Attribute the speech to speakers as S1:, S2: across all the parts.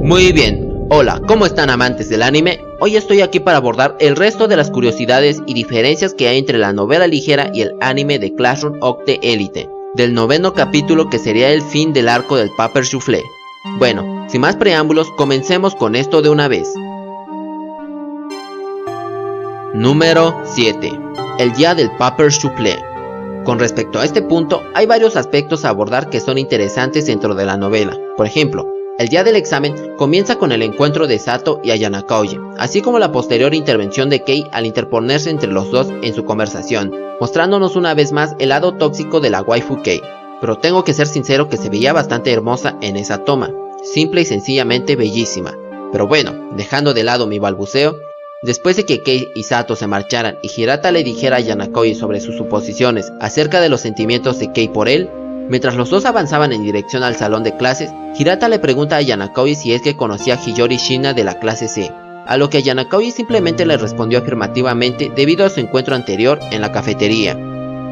S1: Muy bien, hola, ¿cómo están amantes del anime? Hoy estoy aquí para abordar el resto de las curiosidades y diferencias que hay entre la novela ligera y el anime de Classroom Octet Elite, del 9º capítulo que sería el fin del arco del Paper Soufflé. Bueno, sin más preámbulos, comencemos con esto de una vez. Número 7. El día del Paper Soufflé. Con respecto a este punto, hay varios aspectos a abordar que son interesantes dentro de la novela. Por ejemplo, el día del examen comienza con el encuentro de Sato y Ayana Koji, así como la posterior intervención de Kei al interponerse entre los dos en su conversación, mostrándonos una vez más el lado tóxico de la waifu Kei. Pero tengo que ser sincero que se veía bastante hermosa en esa toma, simple y sencillamente bellísima. Pero bueno, dejando de lado mi balbuceo, después de que Kei y Sato se marcharan y Hirata le dijera a Ayana Koji sobre sus suposiciones acerca de los sentimientos de Kei por él, mientras los dos avanzaban en dirección al salón de clases, Hirata le pregunta a Ayana Koji si es que conocía a Hiyori Shina de la clase C, a lo que Ayana Koji simplemente le respondió afirmativamente debido a su encuentro anterior en la cafetería.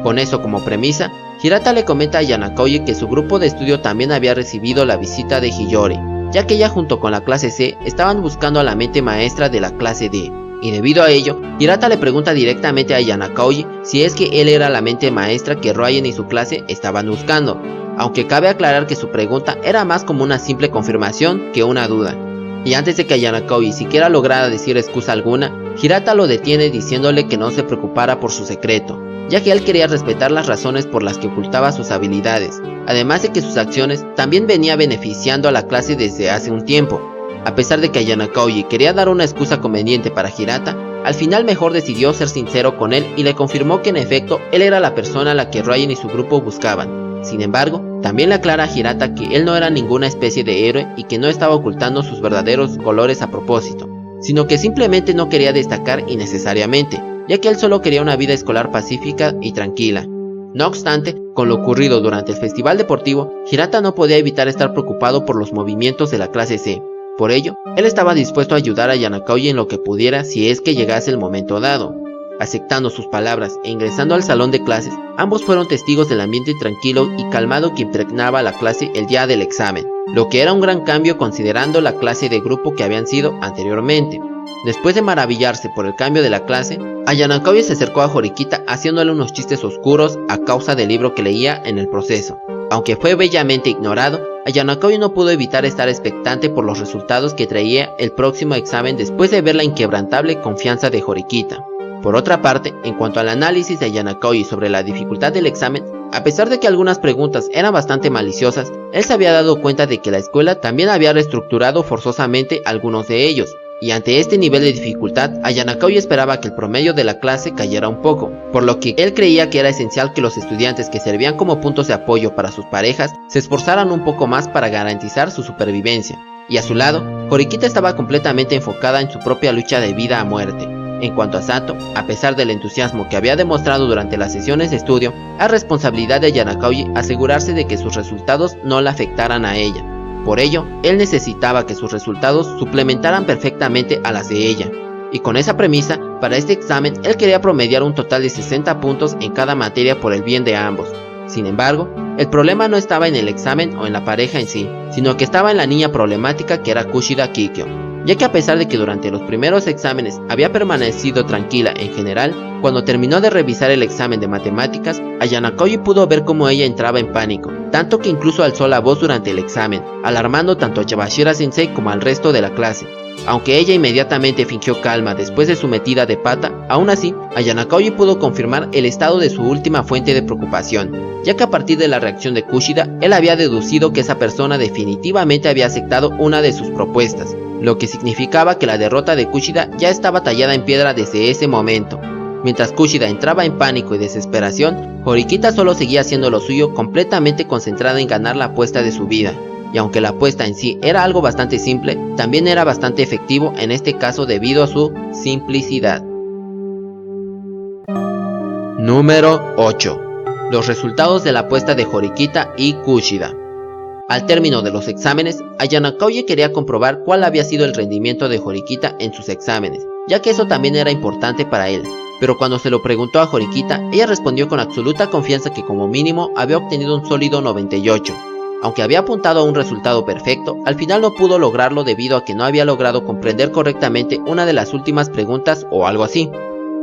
S1: Con eso como premisa, Hirata le comenta a Ayana Koji que su grupo de estudio también había recibido la visita de Hiyori, ya que ella junto con la clase C estaban buscando a la mente maestra de la clase D. Y debido a ello, Hirata le pregunta directamente a Ayana Koji si es que él era la mente maestra que Ryan y su clase estaban buscando, aunque cabe aclarar que su pregunta era más como una simple confirmación que una duda. Y antes de que Ayana Koji siquiera lograra decir excusa alguna, Hirata lo detiene diciéndole que no se preocupara por su secreto, ya que él quería respetar las razones por las que ocultaba sus habilidades, además de que sus acciones también venía beneficiando a la clase desde hace un tiempo. A pesar de que Ayana Koji quería dar una excusa conveniente para Hirata, al final mejor decidió ser sincero con él y le confirmó que en efecto él era la persona a la que Ryan y su grupo buscaban. Sin embargo, también le aclara a Hirata que él no era ninguna especie de héroe y que no estaba ocultando sus verdaderos colores a propósito, sino que simplemente no quería destacar innecesariamente, ya que él solo quería una vida escolar pacífica y tranquila. No obstante, con lo ocurrido durante el festival deportivo, Hirata no podía evitar estar preocupado por los movimientos de la clase C. Por ello, él estaba dispuesto a ayudar a Ayana Koji en lo que pudiera si es que llegase el momento dado. Aceptando sus palabras e ingresando al salón de clases, ambos fueron testigos del ambiente tranquilo y calmado que impregnaba la clase el día del examen, lo que era un gran cambio considerando la clase de grupo que habían sido anteriormente. Después de maravillarse por el cambio de la clase, Ayana Koji se acercó a Horikita haciéndole unos chistes oscuros a causa del libro que leía en el proceso. Aunque fue bellamente ignorado, Ayana Koji no pudo evitar estar expectante por los resultados que traía el próximo examen después de ver la inquebrantable confianza de Horikita. Por otra parte, en cuanto al análisis de Ayana Koji sobre la dificultad del examen, a pesar de que algunas preguntas eran bastante maliciosas, él se había dado cuenta de que la escuela también había reestructurado forzosamente algunos de ellos, y ante este nivel de dificultad, Ayana Koji esperaba que el promedio de la clase cayera un poco, por lo que él creía que era esencial que los estudiantes que servían como puntos de apoyo para sus parejas se esforzaran un poco más para garantizar su supervivencia. Y a su lado, Horikita estaba completamente enfocada en su propia lucha de vida a muerte. En cuanto a Sato, a pesar del entusiasmo que había demostrado durante las sesiones de estudio, era responsabilidad de Ayana Koji asegurarse de que sus resultados no la afectaran a ella. Por ello, él necesitaba que sus resultados suplementaran perfectamente a las de ella. Y con esa premisa, para este examen, él quería promediar un total de 60 puntos en cada materia por el bien de ambos. Sin embargo, el problema no estaba en el examen o en la pareja en sí, sino que estaba en la niña problemática que era Kushida Kikyo, ya que a pesar de que durante los primeros exámenes había permanecido tranquila en general, cuando terminó de revisar el examen de matemáticas, Ayana Koji pudo ver cómo ella entraba en pánico, tanto que incluso alzó la voz durante el examen, alarmando tanto a Yabashira Sensei como al resto de la clase. Aunque ella inmediatamente fingió calma después de su metida de pata, aún así, Ayana Koji pudo confirmar el estado de su última fuente de preocupación, ya que a partir de la reacción de Kushida, él había deducido que esa persona definitivamente había aceptado una de sus propuestas, lo que significaba que la derrota de Kushida ya estaba tallada en piedra desde ese momento. Mientras Kushida entraba en pánico y desesperación, Horikita solo seguía haciendo lo suyo completamente concentrada en ganar la apuesta de su vida. Y aunque la apuesta en sí era algo bastante simple, también era bastante efectivo en este caso debido a su simplicidad. Número 8. Los resultados de la apuesta de Horikita y Kushida. Al término de los exámenes, Ayana Koji quería comprobar cuál había sido el rendimiento de Horikita en sus exámenes, ya que eso también era importante para él. Pero cuando se lo preguntó a Horikita, ella respondió con absoluta confianza que como mínimo había obtenido un sólido 98. Aunque había apuntado a un resultado perfecto, al final no pudo lograrlo debido a que no había logrado comprender correctamente una de las últimas preguntas o algo así.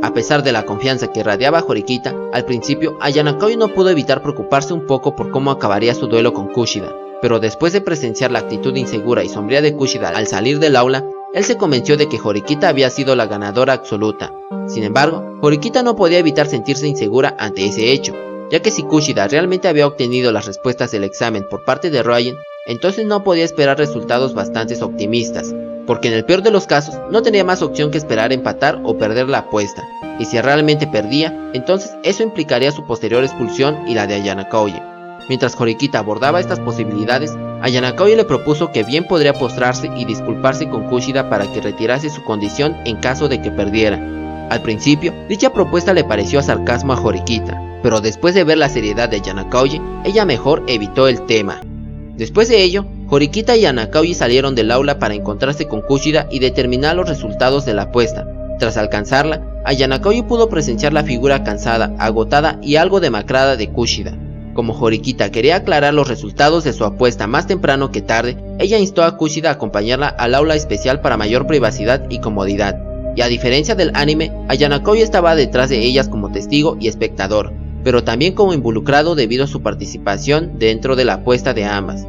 S1: A pesar de la confianza que irradiaba Horikita, al principio Ayanakaoji no pudo evitar preocuparse un poco por cómo acabaría su duelo con Kushida, pero después de presenciar la actitud insegura y sombría de Kushida al salir del aula, él se convenció de que Horikita había sido la ganadora absoluta. Sin embargo, Horikita no podía evitar sentirse insegura ante ese hecho, ya que si Kushida realmente había obtenido las respuestas del examen por parte de Ryan, entonces no podía esperar resultados bastante optimistas, porque en el peor de los casos no tenía más opción que esperar empatar o perder la apuesta, y si realmente perdía, entonces eso implicaría su posterior expulsión y la de Ayanakaoji. Mientras Horikita abordaba estas posibilidades, Ayanakaoji le propuso que bien podría postrarse y disculparse con Kushida para que retirase su condición en caso de que perdiera. Al principio, dicha propuesta le pareció a sarcasmo a Horikita, pero después de ver la seriedad de Ayanakaoji, ella mejor evitó el tema. Después de ello, Horikita y Ayanakaoji salieron del aula para encontrarse con Kushida y determinar los resultados de la apuesta. Tras alcanzarla, Ayanakaoji pudo presenciar la figura cansada, agotada y algo demacrada de Kushida. Como Horikita quería aclarar los resultados de su apuesta más temprano que tarde, ella instó a Kushida a acompañarla al aula especial para mayor privacidad y comodidad. Y a diferencia del anime, Ayanakaoji estaba detrás de ellas como testigo y espectador, pero también como involucrado debido a su participación dentro de la apuesta de ambas.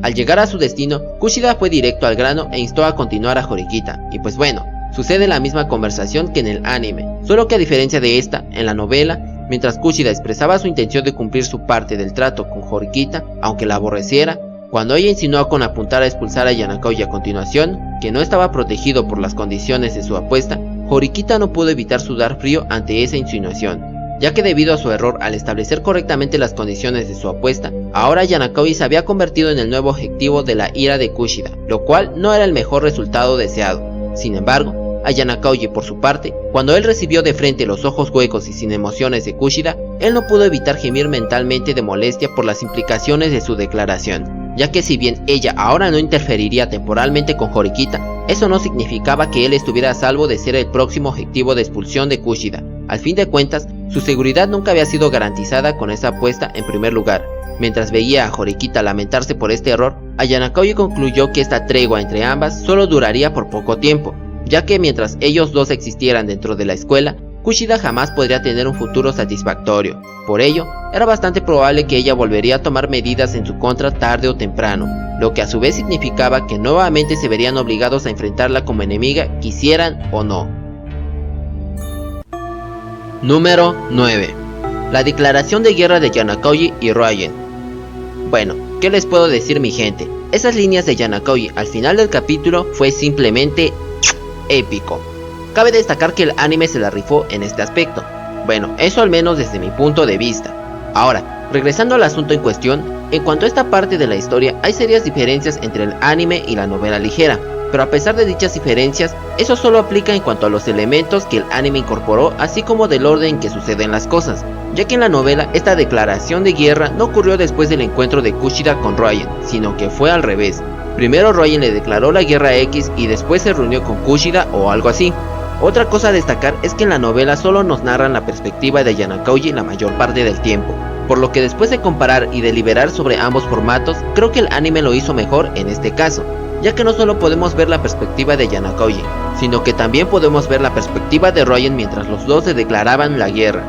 S1: Al llegar a su destino, Kushida fue directo al grano e instó a continuar a Horikita, y pues bueno, sucede la misma conversación que en el anime, solo que a diferencia de esta, en la novela, mientras Kushida expresaba su intención de cumplir su parte del trato con Horikita, aunque la aborreciera, cuando ella insinuó con apuntar a expulsar a Ayanakaoji a continuación, que no estaba protegido por las condiciones de su apuesta, Horikita no pudo evitar sudar frío ante esa insinuación, ya que debido a su error al establecer correctamente las condiciones de su apuesta, ahora Ayanakaoji se había convertido en el nuevo objetivo de la ira de Kushida, lo cual no era el mejor resultado deseado. Sin embargo, Ayanakaoji por su parte, cuando él recibió de frente los ojos huecos y sin emociones de Kushida, él no pudo evitar gemir mentalmente de molestia por las implicaciones de su declaración, ya que si bien ella ahora no interferiría temporalmente con Horikita, eso no significaba que él estuviera a salvo de ser el próximo objetivo de expulsión de Kushida. Al fin de cuentas, su seguridad nunca había sido garantizada con esa apuesta en primer lugar. Mientras veía a Horikita lamentarse por este error, Ayanakaoji concluyó que esta tregua entre ambas solo duraría por poco tiempo, ya que mientras ellos dos existieran dentro de la escuela, Kushida jamás podría tener un futuro satisfactorio. Por ello, era bastante probable que ella volvería a tomar medidas en su contra tarde o temprano, lo que a su vez significaba que nuevamente se verían obligados a enfrentarla como enemiga, quisieran o no. Número 9. La declaración de guerra de Ayanakaoji y Ryan. Bueno, ¿qué les puedo decir, mi gente? Esas líneas de Ayanakaoji al final del capítulo fue simplemente épico. Cabe destacar que el anime se la rifó en este aspecto. Bueno, eso al menos desde mi punto de vista. Ahora, regresando al asunto en cuestión, en cuanto a esta parte de la historia, hay serias diferencias entre el anime y la novela ligera, pero a pesar de dichas diferencias, eso solo aplica en cuanto a los elementos que el anime incorporó, así como del orden en que suceden las cosas, ya que en la novela esta declaración de guerra no ocurrió después del encuentro de Kushida con Ryan, sino que fue al revés. Primero Ryan le declaró la guerra a X y después se reunió con Kushida o algo así. Otra cosa a destacar es que en la novela solo nos narran la perspectiva de Ayanakaoji la mayor parte del tiempo, por lo que después de comparar y deliberar sobre ambos formatos, creo que el anime lo hizo mejor en este caso, ya que no solo podemos ver la perspectiva de Ayanakaoji, sino que también podemos ver la perspectiva de Ryan mientras los dos se declaraban la guerra.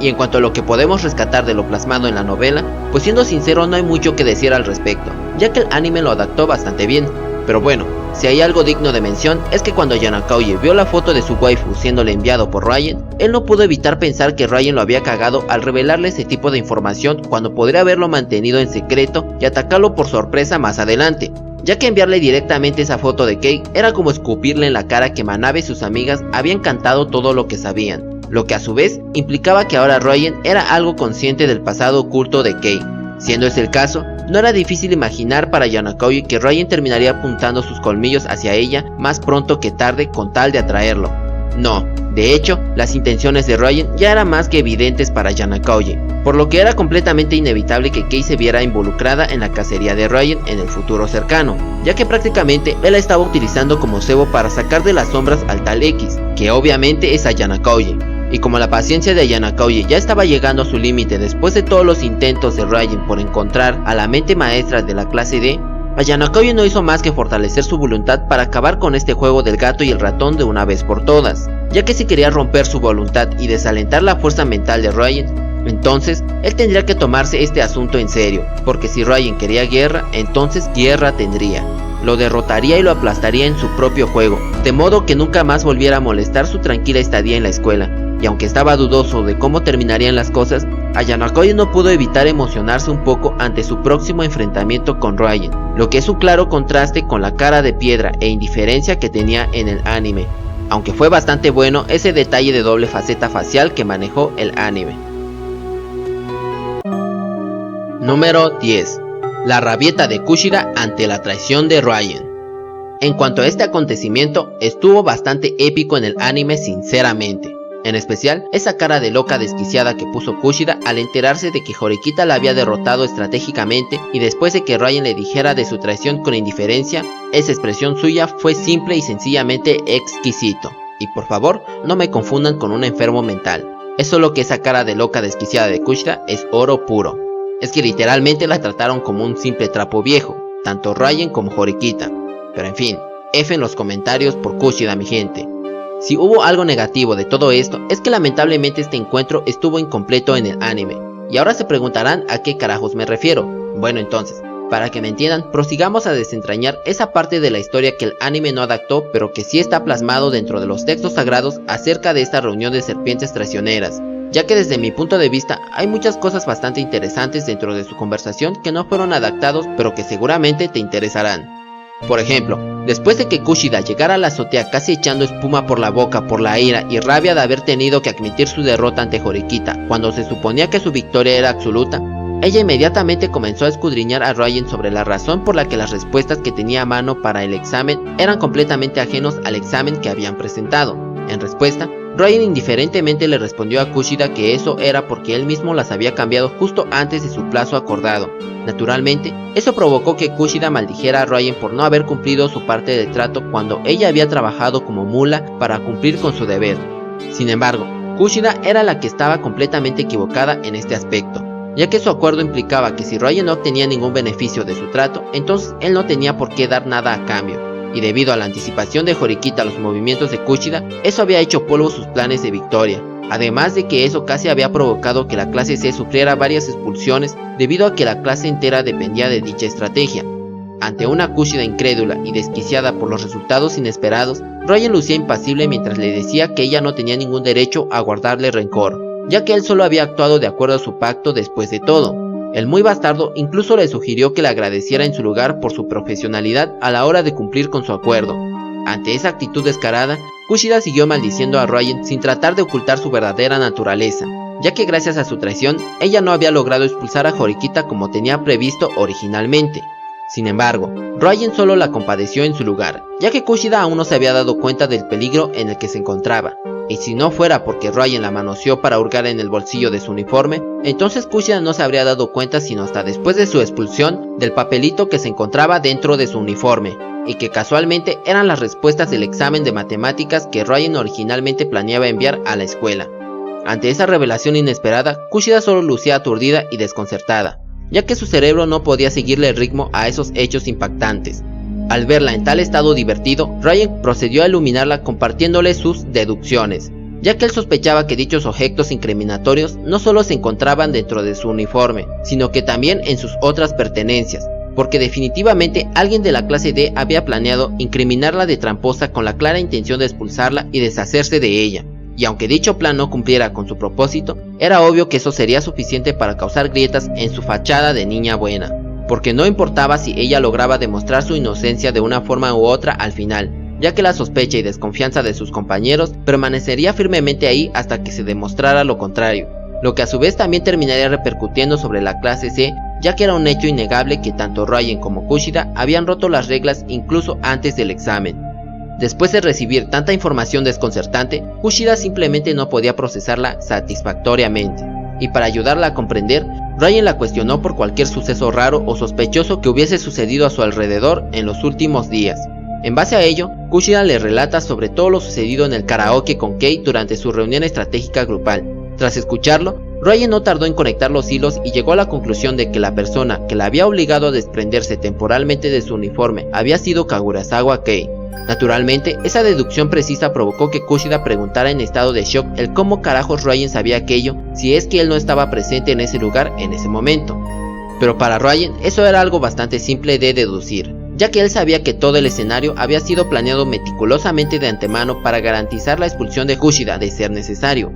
S1: Y en cuanto a lo que podemos rescatar de lo plasmado en la novela, pues siendo sincero no hay mucho que decir al respecto, ya que el anime lo adaptó bastante bien. Pero bueno, si hay algo digno de mención es que cuando Ayanakaoji vio la foto de su waifu siéndole enviado por Ryan, él no pudo evitar pensar que Ryan lo había cagado al revelarle ese tipo de información cuando podría haberlo mantenido en secreto y atacarlo por sorpresa más adelante, ya que enviarle directamente esa foto de Kei era como escupirle en la cara que Manabe y sus amigas habían cantado todo lo que sabían, lo que a su vez implicaba que ahora Ryan era algo consciente del pasado oculto de Kei. Siendo ese el caso, no era difícil imaginar para Ayanakaoji que Ryan terminaría apuntando sus colmillos hacia ella más pronto que tarde con tal de atraerlo. No, de hecho, las intenciones de Ryan ya eran más que evidentes para Ayanakaoji, por lo que era completamente inevitable que Kei se viera involucrada en la cacería de Ryan en el futuro cercano, ya que prácticamente él la estaba utilizando como cebo para sacar de las sombras al tal X, que obviamente es Ayanakaoji. Y como la paciencia de Ayano Kauji ya estaba llegando a su límite después de todos los intentos de Ryan por encontrar a la mente maestra de la clase D, Ayano Kauji no hizo más que fortalecer su voluntad para acabar con este juego del gato y el ratón de una vez por todas, ya que si quería romper su voluntad y desalentar la fuerza mental de Ryan, entonces él tendría que tomarse este asunto en serio, porque si Ryan quería guerra, entonces guerra tendría. Lo derrotaría y lo aplastaría en su propio juego, de modo que nunca más volviera a molestar su tranquila estadía en la escuela. Y aunque estaba dudoso de cómo terminarían las cosas, Ayano Kauji no pudo evitar emocionarse un poco ante su próximo enfrentamiento con Ryan, lo que es un claro contraste con la cara de piedra e indiferencia que tenía en el anime, aunque fue bastante bueno ese detalle de doble faceta facial que manejó el anime. Número 10. La rabieta de Kushida ante la traición de Ryan. En cuanto a este acontecimiento, estuvo bastante épico en el anime sinceramente. En especial, esa cara de loca desquiciada que puso Kushida al enterarse de que Horikita la había derrotado estratégicamente y después de que Ryan le dijera de su traición con indiferencia, esa expresión suya fue simple y sencillamente exquisito. Y por favor, no me confundan con un enfermo mental. Es solo que esa cara de loca desquiciada de Kushida es oro puro. Es que literalmente la trataron como un simple trapo viejo, tanto Ryan como Horikita. Pero en fin, F en los comentarios por Kushida, mi gente. Si hubo algo negativo de todo esto, es que lamentablemente este encuentro estuvo incompleto en el anime. Y ahora se preguntarán a qué carajos me refiero. Bueno, entonces, para que me entiendan, prosigamos a desentrañar esa parte de la historia que el anime no adaptó, pero que sí está plasmado dentro de los textos sagrados acerca de esta reunión de serpientes traicioneras, ya que desde mi punto de vista hay muchas cosas bastante interesantes dentro de su conversación que no fueron adaptados, pero que seguramente te interesarán. Por ejemplo, después de que Kushida llegara a la azotea casi echando espuma por la boca por la ira y rabia de haber tenido que admitir su derrota ante Horikita cuando se suponía que su victoria era absoluta, ella inmediatamente comenzó a escudriñar a Ryan sobre la razón por la que las respuestas que tenía a mano para el examen eran completamente ajenos al examen que habían presentado. En respuesta, Ryan indiferentemente le respondió a Kushida que eso era porque él mismo las había cambiado justo antes de su plazo acordado. Naturalmente, eso provocó que Kushida maldijera a Ryan por no haber cumplido su parte del trato cuando ella había trabajado como mula para cumplir con su deber. Sin embargo, Kushida era la que estaba completamente equivocada en este aspecto, ya que su acuerdo implicaba que si Ryan no obtenía ningún beneficio de su trato, entonces él no tenía por qué dar nada a cambio. Y debido a la anticipación de Horikita a los movimientos de Kushida, eso había hecho polvo sus planes de victoria. Además de que eso casi había provocado que la clase C sufriera varias expulsiones debido a que la clase entera dependía de dicha estrategia. Ante una Kushida incrédula y desquiciada por los resultados inesperados, Ryan lucía impasible mientras le decía que ella no tenía ningún derecho a guardarle rencor, ya que él solo había actuado de acuerdo a su pacto después de todo. El muy bastardo incluso le sugirió que le agradeciera en su lugar por su profesionalidad a la hora de cumplir con su acuerdo. Ante esa actitud descarada, Kushida siguió maldiciendo a Ryan sin tratar de ocultar su verdadera naturaleza, ya que gracias a su traición, ella no había logrado expulsar a Horikita como tenía previsto originalmente. Sin embargo, Ryan solo la compadeció en su lugar, ya que Kushida aún no se había dado cuenta del peligro en el que se encontraba. Y si no fuera porque Ryan la manoseó para hurgar en el bolsillo de su uniforme, entonces Kushida no se habría dado cuenta sino hasta después de su expulsión del papelito que se encontraba dentro de su uniforme, y que casualmente eran las respuestas del examen de matemáticas que Ryan originalmente planeaba enviar a la escuela. Ante esa revelación inesperada, Kushida solo lucía aturdida y desconcertada, ya que su cerebro no podía seguirle el ritmo a esos hechos impactantes. Al verla en tal estado divertido, Ryan procedió a iluminarla compartiéndole sus deducciones, ya que él sospechaba que dichos objetos incriminatorios no solo se encontraban dentro de su uniforme, sino que también en sus otras pertenencias, porque definitivamente alguien de la clase D había planeado incriminarla de tramposa con la clara intención de expulsarla y deshacerse de ella. Y aunque dicho plan no cumpliera con su propósito, era obvio que eso sería suficiente para causar grietas en su fachada de niña buena, porque no importaba si ella lograba demostrar su inocencia de una forma u otra al final, ya que la sospecha y desconfianza de sus compañeros permanecería firmemente ahí hasta que se demostrara lo contrario, lo que a su vez también terminaría repercutiendo sobre la clase C, ya que era un hecho innegable que tanto Ryan como Kushida habían roto las reglas incluso antes del examen. Después de recibir tanta información desconcertante, Kushida simplemente no podía procesarla satisfactoriamente, y para ayudarla a comprender, Ryan la cuestionó por cualquier suceso raro o sospechoso que hubiese sucedido a su alrededor en los últimos días. En base a ello, Kushida le relata sobre todo lo sucedido en el karaoke con Kei durante su reunión estratégica grupal. Tras escucharlo, Ryan no tardó en conectar los hilos y llegó a la conclusión de que la persona que la había obligado a desprenderse temporalmente de su uniforme había sido Kagurasawa Kei. Naturalmente, esa deducción precisa provocó que Kushida preguntara en estado de shock el cómo carajos Ryan sabía aquello si es que él no estaba presente en ese lugar en ese momento. Pero para Ryan eso era algo bastante simple de deducir, ya que él sabía que todo el escenario había sido planeado meticulosamente de antemano para garantizar la expulsión de Kushida de ser necesario.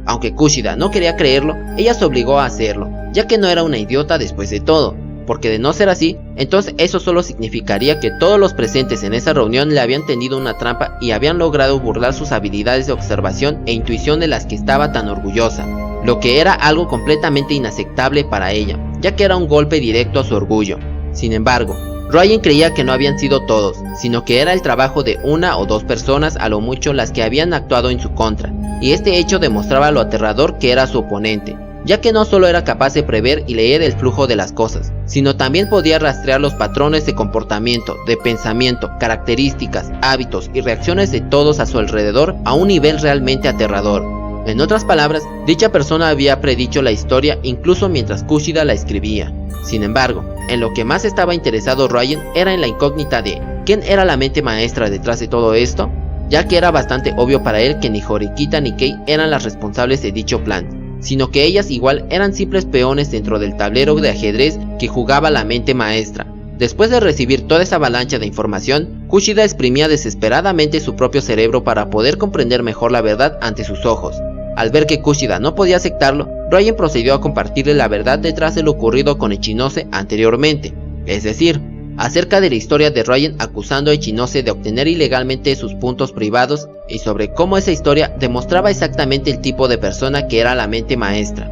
S1: Aunque Kushida no quería creerlo, ella se obligó a hacerlo, ya que no era una idiota después de todo, porque de no ser así, entonces eso solo significaría que todos los presentes en esa reunión le habían tendido una trampa y habían logrado burlar sus habilidades de observación e intuición de las que estaba tan orgullosa, lo que era algo completamente inaceptable para ella, ya que era un golpe directo a su orgullo. Sin embargo, Ryan creía que no habían sido todos, sino que era el trabajo de una o dos personas a lo mucho las que habían actuado en su contra, y este hecho demostraba lo aterrador que era su oponente, ya que no solo era capaz de prever y leer el flujo de las cosas, sino también podía rastrear los patrones de comportamiento, de pensamiento, características, hábitos y reacciones de todos a su alrededor a un nivel realmente aterrador. En otras palabras, dicha persona había predicho la historia incluso mientras Kushida la escribía. Sin embargo, en lo que más estaba interesado Ryan era en la incógnita de ¿quién era la mente maestra detrás de todo esto? Ya que era bastante obvio para él que ni Horikita ni Kei eran las responsables de dicho plan, sino que ellas igual eran simples peones dentro del tablero de ajedrez que jugaba la mente maestra. Después de recibir toda esa avalancha de información, Kushida exprimía desesperadamente su propio cerebro para poder comprender mejor la verdad ante sus ojos. Al ver que Kushida no podía aceptarlo, Ryan procedió a compartirle la verdad detrás de lo ocurrido con Ichinose anteriormente, es decir, acerca de la historia de Ryan acusando a Ichinose de obtener ilegalmente sus puntos privados y sobre cómo esa historia demostraba exactamente el tipo de persona que era la mente maestra.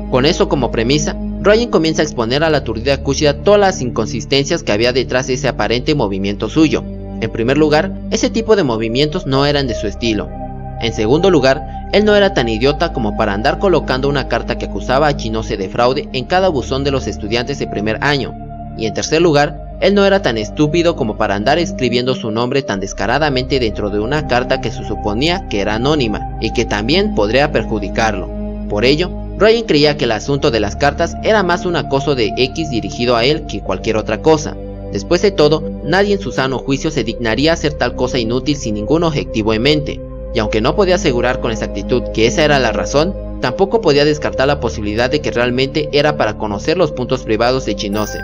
S1: Con eso como premisa, Ryan comienza a exponer a la aturdida Kushida todas las inconsistencias que había detrás de ese aparente movimiento suyo. En primer lugar, ese tipo de movimientos no eran de su estilo. En segundo lugar, él no era tan idiota como para andar colocando una carta que acusaba a Ichinose de fraude en cada buzón de los estudiantes de primer año. Y en tercer lugar, él no era tan estúpido como para andar escribiendo su nombre tan descaradamente dentro de una carta que se suponía que era anónima y que también podría perjudicarlo. Por ello, Ryan creía que el asunto de las cartas era más un acoso de X dirigido a él que cualquier otra cosa. Después de todo, nadie en su sano juicio se dignaría a hacer tal cosa inútil sin ningún objetivo en mente. Y aunque no podía asegurar con exactitud que esa era la razón, tampoco podía descartar la posibilidad de que realmente era para conocer los puntos privados de Ichinose.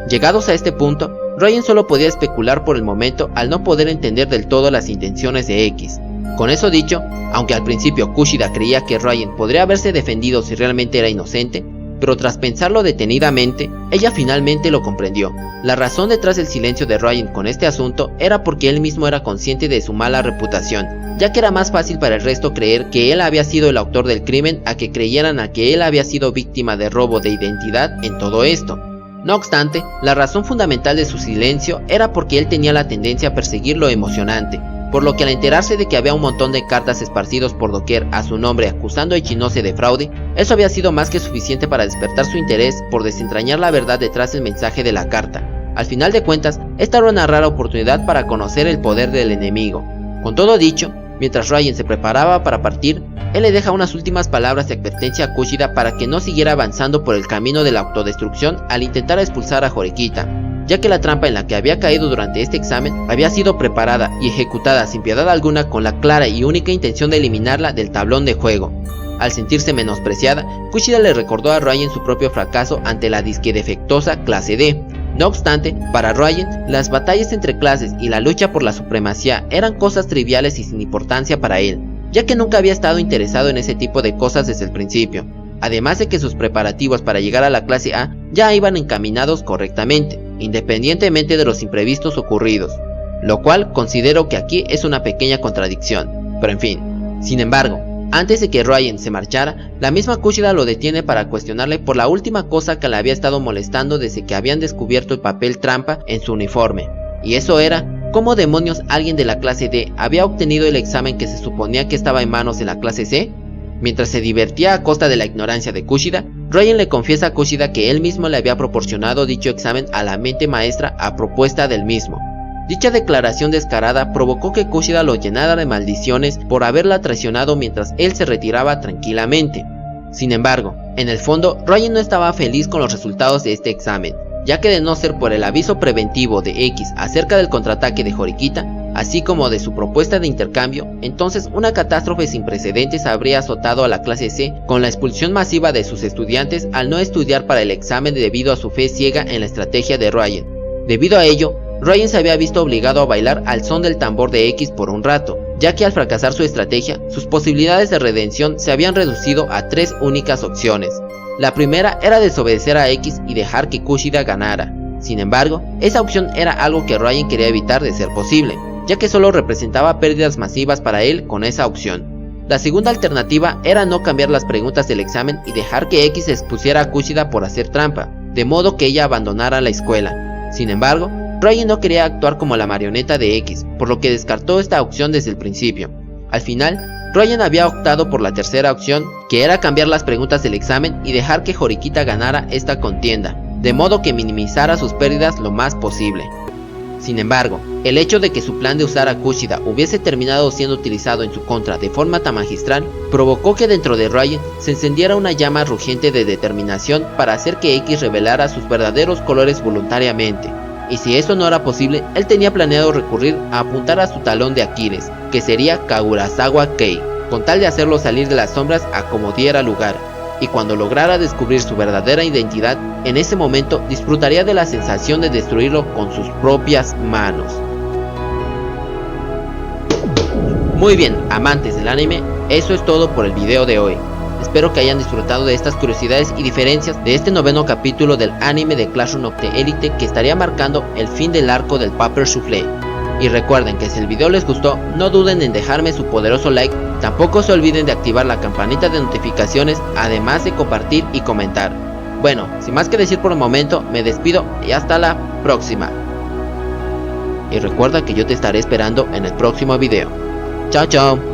S1: Llegados a este punto, Ryan solo podía especular por el momento al no poder entender del todo las intenciones de X. Con eso dicho, aunque al principio Kushida creía que Ryan podría haberse defendido si realmente era inocente, pero tras pensarlo detenidamente, ella finalmente lo comprendió. La razón detrás del silencio de Ryan con este asunto era porque él mismo era consciente de su mala reputación, ya que era más fácil para el resto creer que él había sido el autor del crimen a que creyeran a que él había sido víctima de robo de identidad en todo esto. No obstante, la razón fundamental de su silencio era porque él tenía la tendencia a perseguir lo emocionante, por lo que al enterarse de que había un montón de cartas esparcidos por doquier a su nombre acusando a Ichinose de fraude, eso había sido más que suficiente para despertar su interés por desentrañar la verdad detrás del mensaje de la carta. Al final de cuentas, esta era una rara oportunidad para conocer el poder del enemigo. Con todo dicho, mientras Ryan se preparaba para partir, él le deja unas últimas palabras de advertencia a Kushida para que no siguiera avanzando por el camino de la autodestrucción al intentar expulsar a Horikita, ya que la trampa en la que había caído durante este examen había sido preparada y ejecutada sin piedad alguna con la clara y única intención de eliminarla del tablón de juego. Al sentirse menospreciada, Kushida le recordó a Ryan su propio fracaso ante la disque defectuosa clase D. No obstante, para Ryan, las batallas entre clases y la lucha por la supremacía eran cosas triviales y sin importancia para él, ya que nunca había estado interesado en ese tipo de cosas desde el principio, además de que sus preparativos para llegar a la clase A ya iban encaminados correctamente, independientemente de los imprevistos ocurridos, lo cual considero que aquí es una pequeña contradicción, pero en fin. Sin embargo, antes de que Ryan se marchara, la misma Kushida lo detiene para cuestionarle por la última cosa que le había estado molestando desde que habían descubierto el papel trampa en su uniforme, y eso era ¿cómo demonios alguien de la clase D había obtenido el examen que se suponía que estaba en manos de la clase C? Mientras se divertía a costa de la ignorancia de Kushida, Ryan le confiesa a Kushida que él mismo le había proporcionado dicho examen a la mente maestra a propuesta del mismo. Dicha declaración descarada provocó que Kushida lo llenara de maldiciones por haberla traicionado mientras él se retiraba tranquilamente. Sin embargo, en el fondo, Ryan no estaba feliz con los resultados de este examen, ya que de no ser por el aviso preventivo de X acerca del contraataque de Horikita, así como de su propuesta de intercambio, entonces una catástrofe sin precedentes habría azotado a la clase C con la expulsión masiva de sus estudiantes al no estudiar para el examen debido a su fe ciega en la estrategia de Ryan. Debido a ello, Ryan se había visto obligado a bailar al son del tambor de X por un rato, ya que al fracasar su estrategia, sus posibilidades de redención se habían reducido a 3 únicas opciones. La primera era desobedecer a X y dejar que Kushida ganara. Sin embargo, esa opción era algo que Ryan quería evitar de ser posible, ya que solo representaba pérdidas masivas para él con esa opción. La segunda alternativa era no cambiar las preguntas del examen y dejar que X expusiera a Kushida por hacer trampa, de modo que ella abandonara la escuela. Sin embargo, Ryan no quería actuar como la marioneta de X, por lo que descartó esta opción desde el principio. Al final, Ryan había optado por la tercera opción, que era cambiar las preguntas del examen y dejar que Horikita ganara esta contienda, de modo que minimizara sus pérdidas lo más posible. Sin embargo, el hecho de que su plan de usar a Kushida hubiese terminado siendo utilizado en su contra de forma tan magistral, provocó que dentro de Ryan se encendiera una llama rugiente de determinación para hacer que X revelara sus verdaderos colores voluntariamente. Y si eso no era posible, él tenía planeado recurrir a apuntar a su talón de Aquiles, que sería Kagurasawa Kei, con tal de hacerlo salir de las sombras a como diera lugar. Y cuando lograra descubrir su verdadera identidad, en ese momento disfrutaría de la sensación de destruirlo con sus propias manos. Muy bien, amantes del anime, eso es todo por el video de hoy. Espero que hayan disfrutado de estas curiosidades y diferencias de este 9º capítulo del anime de Classroom of the Elite que estaría marcando el fin del arco del Paper Soufflé. Y recuerden que si el video les gustó, no duden en dejarme su poderoso like, tampoco se olviden de activar la campanita de notificaciones, además de compartir y comentar. Bueno, sin más que decir por el momento, me despido y hasta la próxima. Y recuerda que yo te estaré esperando en el próximo video. Chao chao.